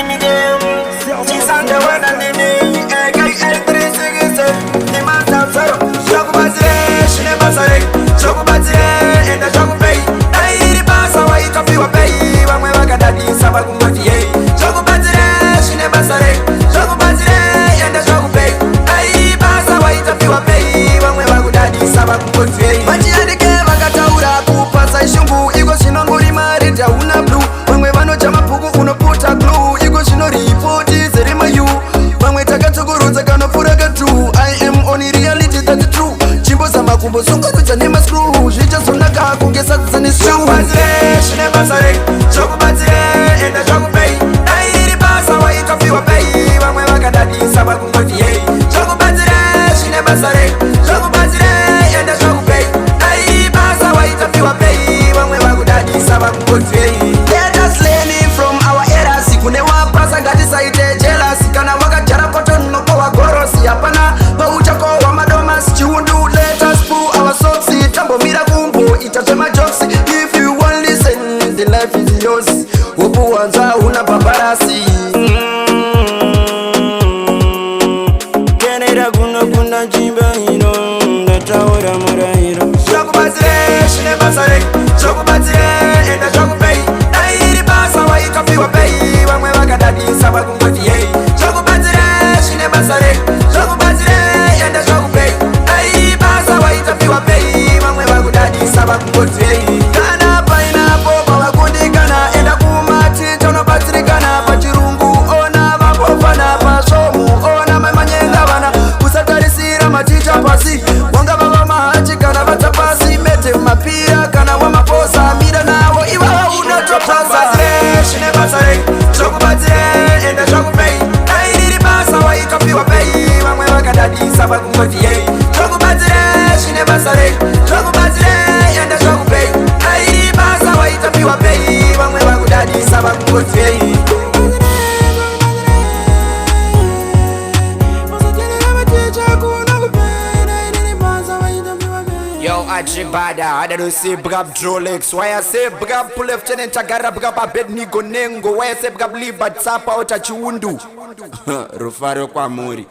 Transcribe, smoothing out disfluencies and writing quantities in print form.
in the game. She's on the one and the knee. AKL360. The man sounds zero. Shoku Bazire, she never sorry. Shoku Bazire, and the Shoku Pay. I eat the pass away, coffee or pay. When we work at that, it's about Kumati. Shoku Bazire, she never sorry. Shoku Bazire, and the Shoku Pay. I eat the pass away, coffee or pay. When we work at that, it's about Kumati. Shungu iko shinongori marita una blue Wangwe vano chama puku unoputa glue Iko shino ripoti zerima you Wangwe takatsukuruza kanopura katu I am only reality that's true Chimbo za makumbo sunga kucha nema screw Zvicha sunaka kungesa zane screw Shoku Bazire, she never sorry Shoku Bazire, enda shoku pay Dairi basa wa ikafiwa pay Wangwe wakadadi saba kungoti yei Shoku Bazire, she never sorry Shoku Bazire, enda shoku pay Dairi basa wa ikafiwa pay Let us learn from our era Sikune wapasa ngati saite jealous Kana wakajara koto noko wa gorosi Apana pauchako wa madomas Chiundu let us pull our socks Tambo mira kumbo itatema jokes If you won't listen the life is yours Upu wanza una paparasi Kenera kuna jimba hino Ndata ora mura hiro Shoku Bazire, she never sorry Shoku Bazire, enda shoku pay Dairi basa wa ikafiwa pay Wangwe wakadadi saba kungoti yei Shoku Bazire, she never sorry Shoku Bazire, enda shoku pay Dairi basa wa ikafiwa pay Wangwe wakadadi saba kungoti yei Kana paina popa wakundi kana Enda kumati tono batiri kana Pachirungu ona vapofana Pasomu ona memanyenga vana Kusatarisira maticha pasi Wanga baba mahachi kana vatapasi Mete mapira kana wamaposa Mira nawo iwa unatopasa She never sorry Shoku Bazire, enda shoku pay Dairi basa wa ikafiwa pay Wangwe wakadadi saba kungoti yei Shoku Bazire, she never sorry Shoku Bazire, enda shoku pay Dairi basa wa ikafiwa pay Wangwe wakadadi saba kungoti yei Yo, Achibada, I don't say Brab Drolex. Why I say Brab Lieutenant Chagara Brab Abednego Nengo. Why I say Brab Liba Tsapa Otachiundu. Rufaro Kwamuri.